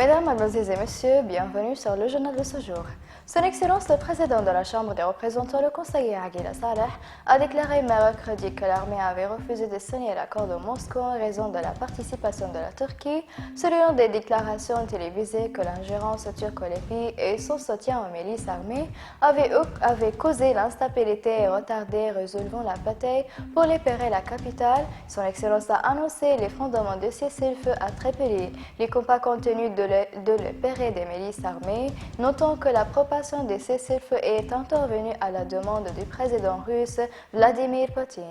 Mesdames, Mademoiselles et Messieurs, bienvenue sur le journal de ce jour. Son Excellence le Président de la Chambre des représentants, le conseiller Aguila Saleh, a déclaré mercredi que l'armée avait refusé de signer l'accord de Moscou en raison de la participation de la Turquie, selon des déclarations télévisées que l'ingérence turco-lépi et son soutien aux milices armées avaient causé l'instabilité et retardé résolvant la bataille pour libérer la capitale. Son Excellence a annoncé les fondements de cessez-le-feu à Tripoli, les combats contenus de libérer des milices armées, notant que la propagation des cessez-le-feu est intervenue à la demande du président russe Vladimir Poutine.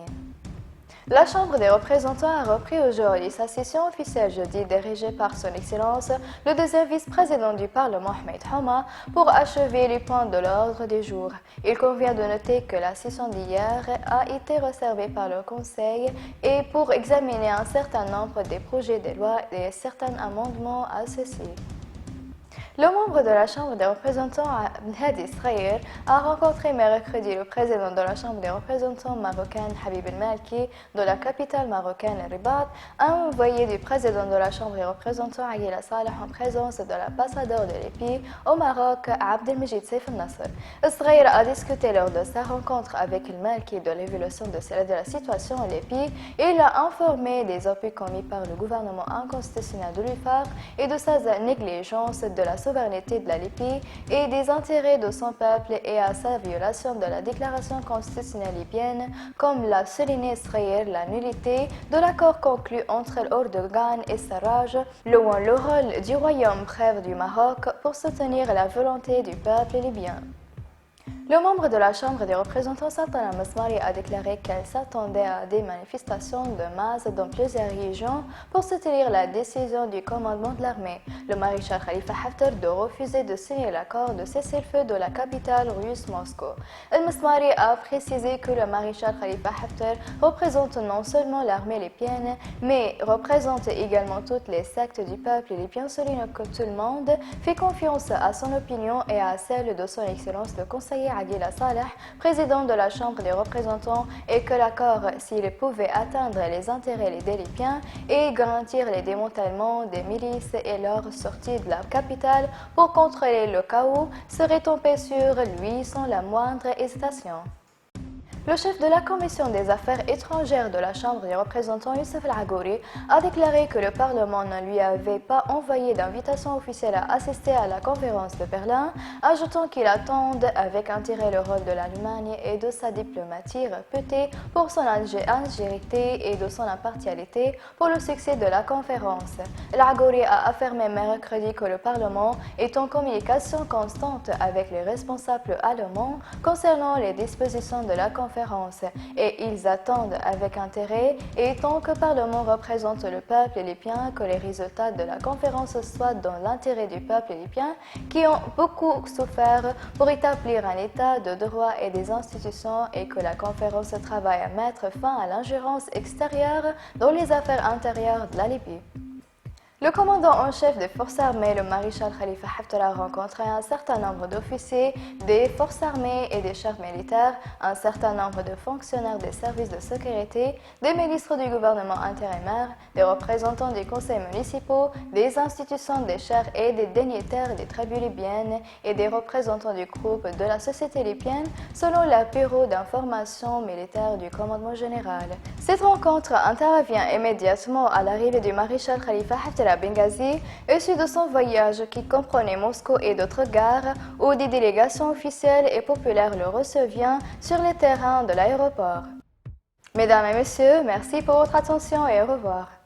La Chambre des représentants a repris aujourd'hui sa session officielle jeudi dirigée par son Excellence, le deuxième vice-président du Parlement, Ahmed Hama, pour achever les points de l'ordre du jour. Il convient de noter que la session d'hier a été réservée par le Conseil et pour examiner un certain nombre des projets de loi et certains amendements à ceux-ci. Le membre de la Chambre des représentants, Hadi Sraïr, a rencontré mercredi le président de la Chambre des représentants marocaine, Habib El-Malki, de la capitale marocaine, Rabat, un envoyé du président de la Chambre des représentants, Aguila Saleh, en présence de l'ambassadeur de l'EPI au Maroc, Abdelmejid Seif El-Nasser. Sraïr a discuté lors de sa rencontre avec El-Malki de l'évolution de la situation à l'EPI et il a informé des appuis commis par le gouvernement inconstitutionnel de l'UFAR et de sa négligence de la souveraineté de la Libye et des intérêts de son peuple et à sa violation de la déclaration constitutionnelle libyenne, comme l'a souligné Sraïr, la nullité de l'accord conclu entre Erdogan et Sarraj, louant le rôle du royaume bref du Maroc pour soutenir la volonté du peuple libyen. Le membre de la Chambre des représentants, Sultana Mesmari, a déclaré qu'elle s'attendait à des manifestations de masse dans plusieurs régions pour soutenir la décision du commandement de l'armée, le maréchal Khalifa Haftar, de refuser de signer l'accord de cessez-le-feu de la capitale russe Moscou. El-Mesmari a précisé que le maréchal Khalifa Haftar représente non seulement l'armée libyenne, mais représente également toutes les sectes du peuple libyen, soulignant que tout le monde fait confiance à son opinion et à celle de son Excellence le conseiller Aguila Saleh, président de la Chambre des représentants, et que l'accord, s'il pouvait atteindre les intérêts des Libyens et garantir les démantèlements des milices et leur sortie de la capitale pour contrôler le chaos, serait tombé sur lui sans la moindre hésitation. Le chef de la Commission des Affaires étrangères de la Chambre des représentants, Youssef El-Agouri, a déclaré que le Parlement ne lui avait pas envoyé d'invitation officielle à assister à la conférence de Berlin, ajoutant qu'il attend avec intérêt le rôle de l'Allemagne et de sa diplomatie réputée pour son ingérité et de son impartialité pour le succès de la conférence. El-Agouri a affirmé mercredi que le Parlement est en communication constante avec les responsables allemands concernant les dispositions de la conférence et ils attendent avec intérêt et tant que le Parlement représente le peuple libyen que les résultats de la conférence soient dans l'intérêt du peuple libyen qui ont beaucoup souffert pour établir un état de droit et des institutions et que la conférence travaille à mettre fin à l'ingérence extérieure dans les affaires intérieures de la Libye. Le commandant en chef des forces armées, le maréchal Khalifa Haftar, a rencontré un certain nombre d'officiers des forces armées et des chefs militaires, un certain nombre de fonctionnaires des services de sécurité, des ministres du gouvernement intérimaire, des représentants des conseils municipaux, des institutions des chefs et des dignitaires des tribus libyennes et des représentants du groupe de la société libyenne, selon le bureau d'information militaire du commandement général. Cette rencontre intervient immédiatement à l'arrivée du maréchal Khalifa Haftar à Benghazi, issu de son voyage qui comprenait Moscou et d'autres gares, où des délégations officielles et populaires le recevaient sur les terrains de l'aéroport. Mesdames et messieurs, merci pour votre attention et au revoir.